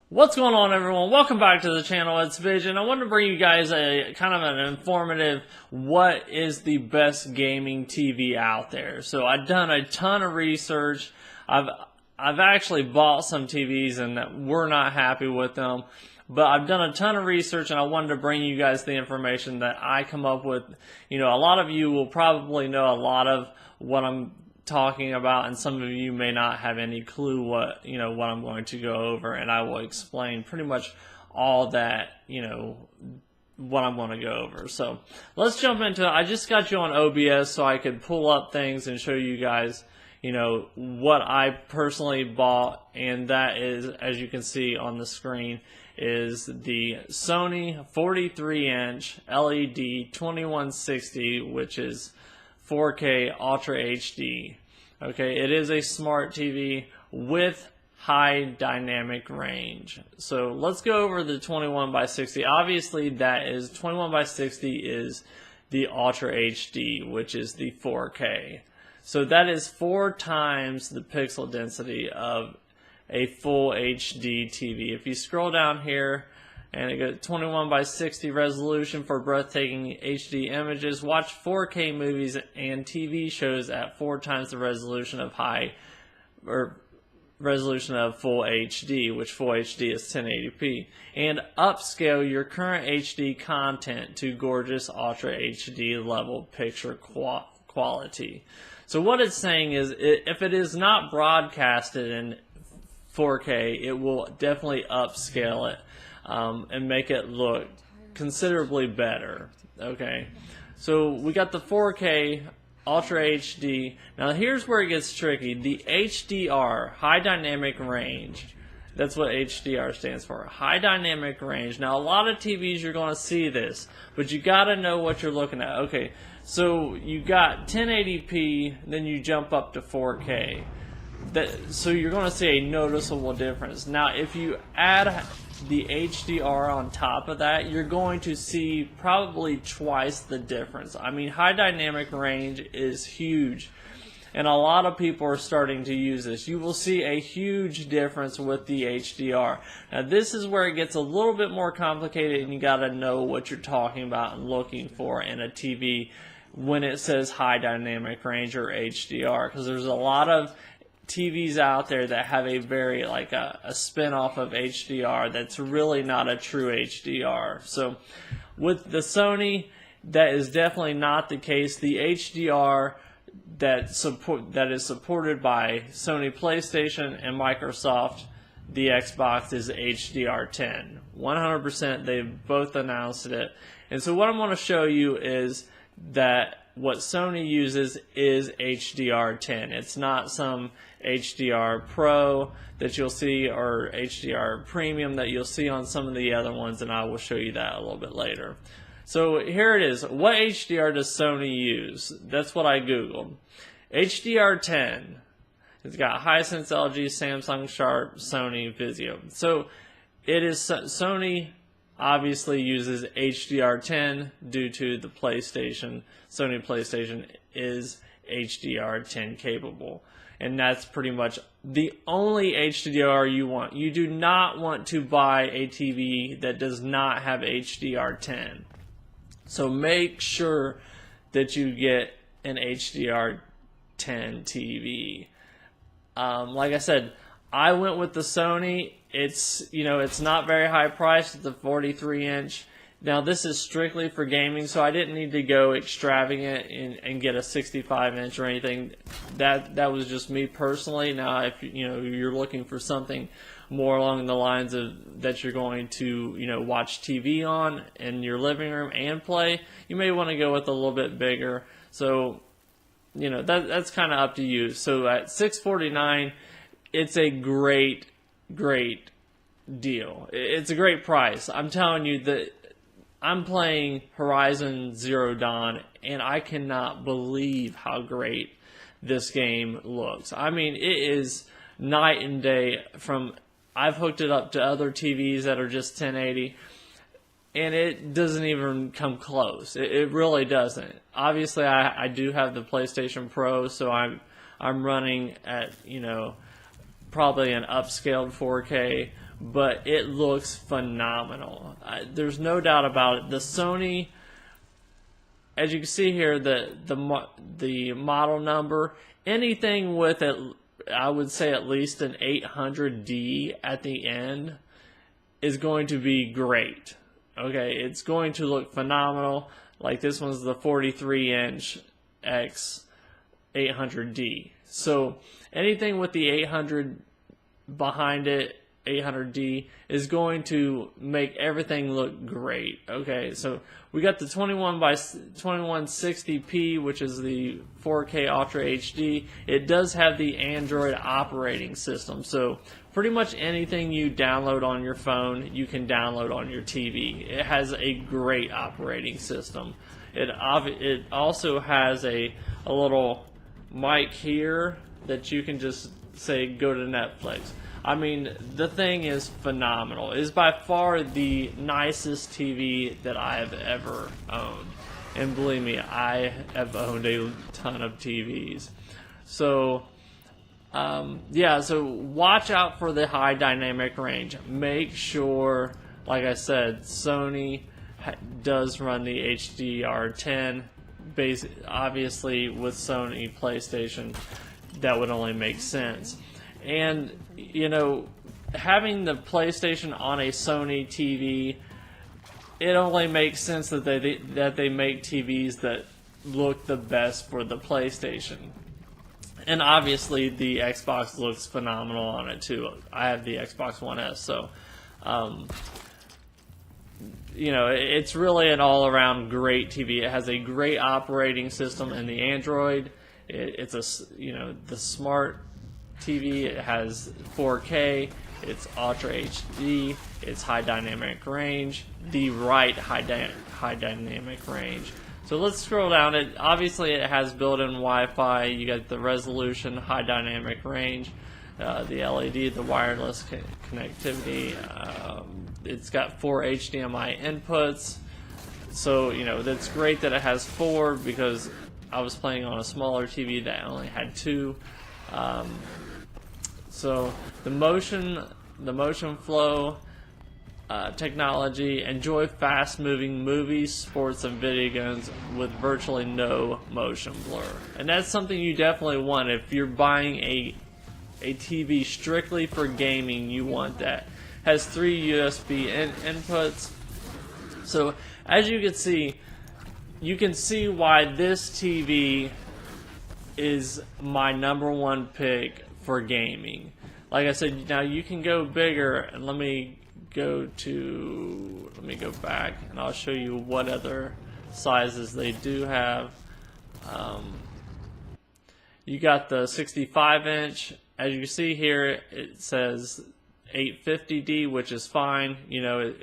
What's going on, everyone? Welcome back to the channel. It's Vision. I wanted to bring you guys a kind of an informative what is the best gaming TV out there. So I've done a ton of research. I've actually bought some TVs and we're not happy with them. But I've done a ton of research and I wanted to bring you guys the information that I come up with. You know, a lot of you will probably know a lot of what I'm talking about, and some of you may not have any clue what I'm going to go over, and I will explain pretty much all that, what I'm going to go over. So let's jump into it. I just got you on OBS so I could pull up things and show you guys what I personally bought, and that is, as you can see on the screen, is the Sony 43-inch LED 2160, which is 4K Ultra HD. Okay, it is a smart TV with high dynamic range. So let's go over the 21 by 60. Obviously, that is 21 by 60 is the Ultra HD, which is the 4K. So that is 4 times the pixel density of a full HD TV. If you scroll down here, and it goes 21 by 60 resolution for breathtaking HD images. Watch 4K movies and TV shows at 4 times the resolution of resolution of full HD, which full HD is 1080p. And upscale your current HD content to gorgeous Ultra HD level picture quality. So what it's saying is, if it is not broadcasted in 4K, it will definitely upscale it. And make it look considerably better. Okay, so we got the 4K Ultra HD. Now here's where it gets tricky. The HDR, high dynamic range, that's what HDR stands for, high dynamic range. Now a lot of TVs you're going to see this, but you got to know what you're looking at. Okay, so you got 1080p, then you jump up to 4K. So you're going to see a noticeable difference. Now if you add the HDR on top of that, you're going to see probably twice the difference. I mean, high dynamic range is huge, and a lot of people are starting to use this. You will see a huge difference with the HDR. Now this is where it gets a little bit more complicated, and you got to know what you're talking about and looking for in a TV when it says high dynamic range or HDR, because there's a lot of TVs out there that have a very a spin-off of HDR that's really not a true HDR. So with the Sony, that is definitely not the case. The HDR that is supported by Sony PlayStation and Microsoft, the Xbox, is HDR10. 100%, they've both announced it. And so what I'm going to show you is that what Sony uses is HDR10. It's not some HDR Pro that you'll see or HDR Premium that you'll see on some of the other ones, and I will show you that a little bit later. So here it is. What HDR does Sony use? That's what I Googled. HDR10. It's got Hisense, LG, Samsung, Sharp, Sony, Vizio. So it is Sony obviously uses HDR10 due to the PlayStation. Sony PlayStation is HDR10 capable. And that's pretty much the only HDR you want. You do not want to buy a TV that does not have HDR10. So make sure that you get an HDR10 TV. Like I said, I went with the Sony. It's not very high priced. It's a 43-inch. Now this is strictly for gaming, so I didn't need to go extravagant and get a 65-inch or anything. That was just me personally. Now if you're looking for something more along the lines of that you're going to watch TV on in your living room and play, you may want to go with a little bit bigger. So that's kind of up to you. So at $649, it's a great deal. It's a great price. I'm telling you that I'm playing Horizon Zero Dawn, and I cannot believe how great this game looks. I mean, it is night and day from... I've hooked it up to other TVs that are just 1080, and it doesn't even come close. It really doesn't. Obviously, I do have the PlayStation Pro, so I'm running at, probably an upscaled 4K, but it looks phenomenal. There's no doubt about it. The Sony, as you can see here, the model number, anything with it, I would say at least an 800D at the end is going to be great. Okay, it's going to look phenomenal. Like this one's the 43-inch X 800D. So anything with the 800 behind it, 800D, is going to make everything look great. Okay, so we got the 21 by 2160p, which is the 4K Ultra HD. It does have the Android operating system, so pretty much anything you download on your phone, you can download on your TV. It has a great operating system. It also has a little mic here that you can just say go to Netflix. I mean, the thing is phenomenal. It is by far the nicest TV that I have ever owned. And believe me, I have owned a ton of TVs. So, yeah, so watch out for the high dynamic range. Make sure, like I said, Sony does run the HDR10. Obviously, with Sony PlayStation, that would only make sense. And, you know, having the PlayStation on a Sony TV, it only makes sense that they make TVs that look the best for the PlayStation. And obviously, the Xbox looks phenomenal on it too. I have the Xbox One S, so you know, it's really an all-around great TV. It has a great operating system in the Android. It's the smart TV. It has 4K. It's Ultra HD. It's high dynamic range. The right high dynamic range. So let's scroll down. Obviously it has built-in Wi-Fi. You got the resolution, high dynamic range, the LED, the wireless connectivity. It's got 4 HDMI inputs. So, you know, that's great that it has 4, because I was playing on a smaller TV that only had 2. So the motion flow technology, enjoy fast-moving movies, sports, and video games with virtually no motion blur. And that's something you definitely want. If you're buying a TV strictly for gaming, you want that. Has 3 USB inputs. So as you can see why this TV is my #1 pick for gaming. Like I said, now you can go bigger, and let me go back and I'll show you what other sizes they do have. You got the 65-inch. As you see here, it says 850D, which is fine. You know,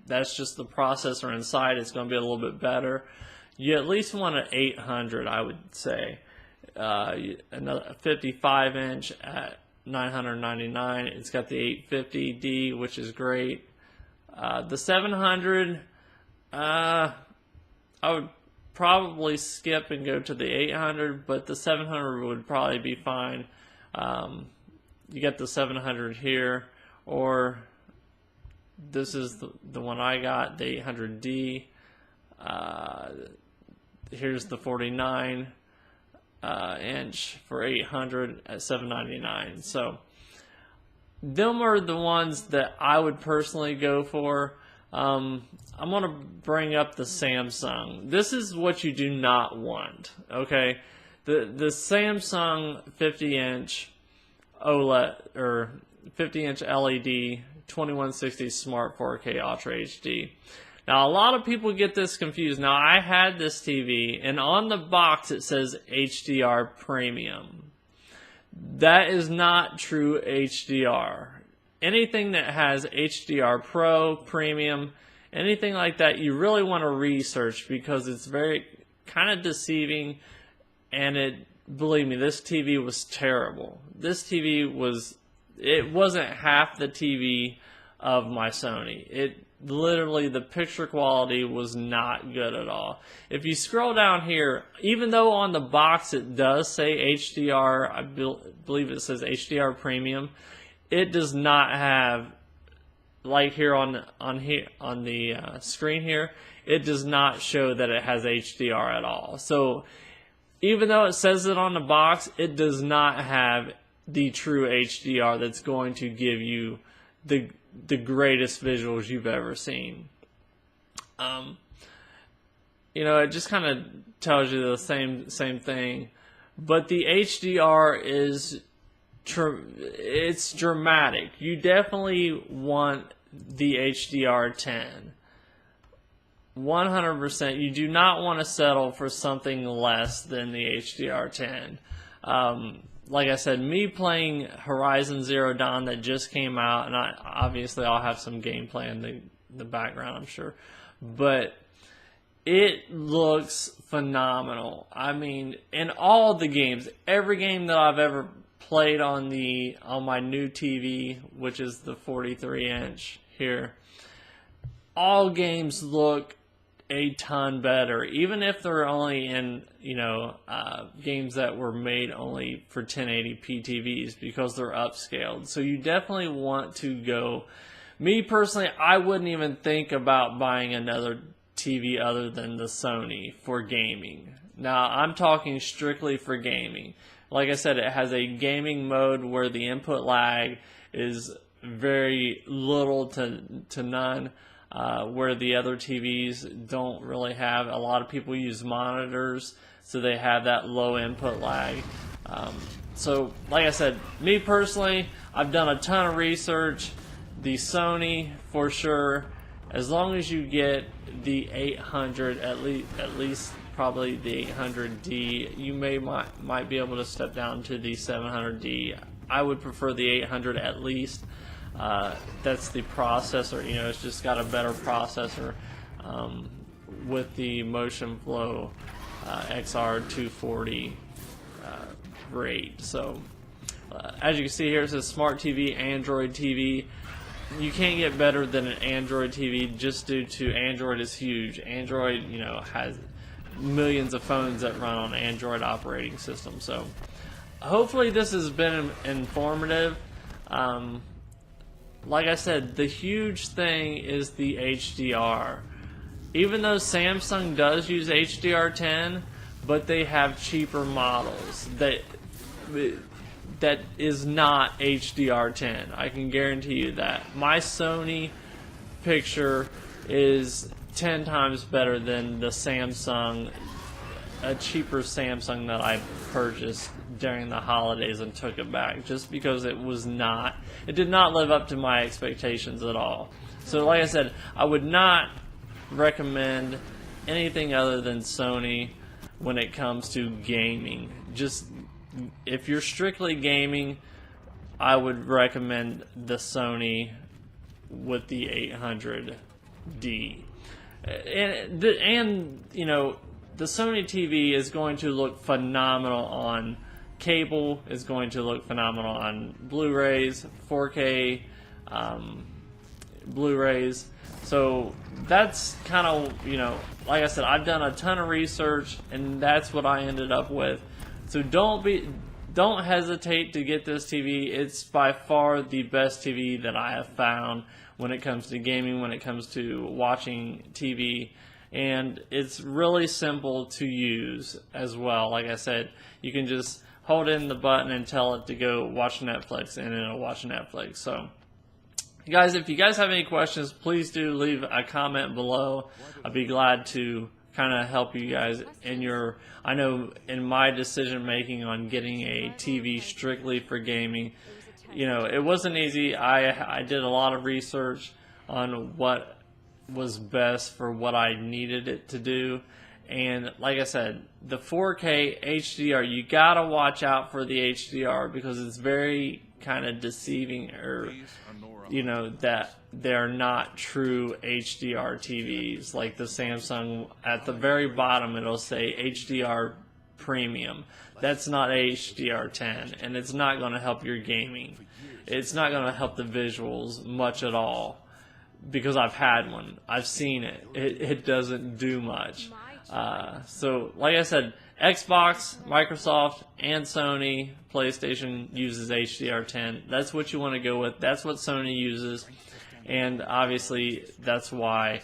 that's just the processor inside. It's going to be a little bit better. You at least want an 800, I would say. Another 55-inch at $999. It's got the 850D, which is great. The 700, I would probably skip and go to the 800, but the 700 would probably be fine. You get the 700 here, or this is the one I got, the 800D. Here's the 49 inch for 800 at $799. So them are the ones that I would personally go for. I'm going to bring up the Samsung. This is what you do not want, okay? The Samsung 50-inch OLED, or 50-inch LED 2160 Smart 4K Ultra HD. Now, a lot of people get this confused. Now, I had this TV, and on the box it says HDR Premium. That is not true HDR. Anything that has HDR Pro, Premium, anything like that, you really want to research, because it's very kind of deceiving, and believe me, this TV was terrible. This TV wasn't half the TV of my Sony. Literally, the picture quality was not good at all. If you scroll down here, even though on the box it does say HDR, I believe it says HDR Premium, it does not have like here on the screen here, it does not show that it has HDR at all. So even though it says it on the box, it does not have the true HDR that's going to give you the greatest visuals you've ever seen. You know, it just kind of tells you the same thing, but the HDR is it's dramatic. You definitely want the HDR 10. 100%. You do not want to settle for something less than the HDR 10. Like I said, me playing Horizon Zero Dawn that just came out, and obviously I'll have some gameplay in the background, I'm sure, but it looks phenomenal. I mean, in all the games, every game that I've ever played on my new TV, which is the 43-inch here, all games look a ton better, even if they're only in, you know, games that were made only for 1080p TVs, because they're upscaled. So you definitely want to go. Me personally, I wouldn't even think about buying another TV other than the Sony for gaming. Now, I'm talking strictly for gaming. Like I said, it has a gaming mode where the input lag is very little to none, where the other TVs don't really have. A lot of people use monitors, so they have that low input lag. So, like I said, me personally, I've done a ton of research. The Sony, for sure, as long as you get the 800, at least probably the 800D, you might be able to step down to the 700D. I would prefer the 800 at least. That's the processor, you know, it's just got a better processor with the Motion Flow XR240 rate. So as you can see here, it says Smart TV, Android TV. You can't get better than an Android TV, just due to Android is huge. Android, you know, has millions of phones that run on Android operating system. So hopefully this has been informative. Like I said, the huge thing is the HDR. Even though Samsung does use HDR10, but they have cheaper models that is not HDR10. I can guarantee you that. My Sony picture is 10 times better than the Samsung, a cheaper Samsung that I purchased during the holidays and took it back, just because it did not live up to my expectations at all. So like I said, I would not recommend anything other than Sony when it comes to gaming. Just if you're strictly gaming, I would recommend the Sony with the 800D. And you know, the Sony TV is going to look phenomenal on cable, is going to look phenomenal on Blu-rays, 4K Blu-rays. So that's kind of, you know, like I said, I've done a ton of research, and that's what I ended up with. So don't hesitate to get this TV. It's by far the best TV that I have found when it comes to gaming, when it comes to watching TV. And it's really simple to use as well. Like I said, you can just hold in the button and tell it to go watch Netflix, and it'll watch Netflix. So guys, if you guys have any questions, please do leave a comment below. I'd be glad to kind of help you guys in your, I know in my decision making on getting a TV strictly for gaming, you know, it wasn't easy. I did a lot of research on what was best for what I needed it to do. And like I said, the 4K HDR, you gotta watch out for the HDR, because it's very kind of deceiving, or you know, that they're not true HDR TVs. Like the Samsung, at the very bottom it'll say HDR Premium. That's not HDR10, and it's not going to help your gaming. It's not going to help the visuals much at all, because I've had one. I've seen it. It doesn't do much. So like I said, Xbox, Microsoft, and Sony PlayStation uses HDR10. That's what you want to go with. That's what Sony uses. and obviously that's why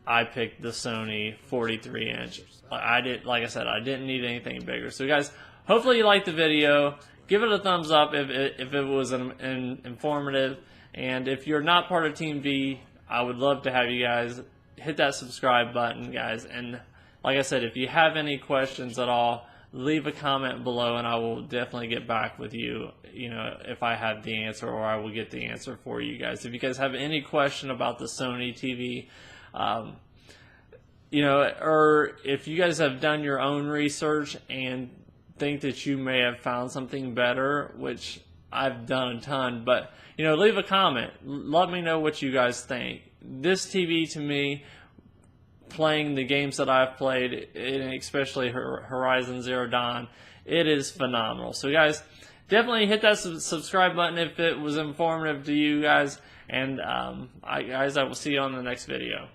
I picked the Sony 43-inch. Like I said, I didn't need anything bigger. So guys, hopefully you liked the video. Give it a thumbs up if it was informative. And if you're not part of Team V, I would love to have you guys hit that subscribe button, guys. And like I said, if you have any questions at all, leave a comment below and I will definitely get back with you, if I have the answer, or I will get the answer for you guys. If you guys have any question about the Sony TV, or if you guys have done your own research and think that you may have found something better, which I've done a ton, but leave a comment. Let me know what you guys think. This TV, to me, playing the games that I've played, and especially Horizon Zero Dawn, it is phenomenal. So guys, definitely hit that subscribe button if it was informative to you guys, and I will see you on the next video.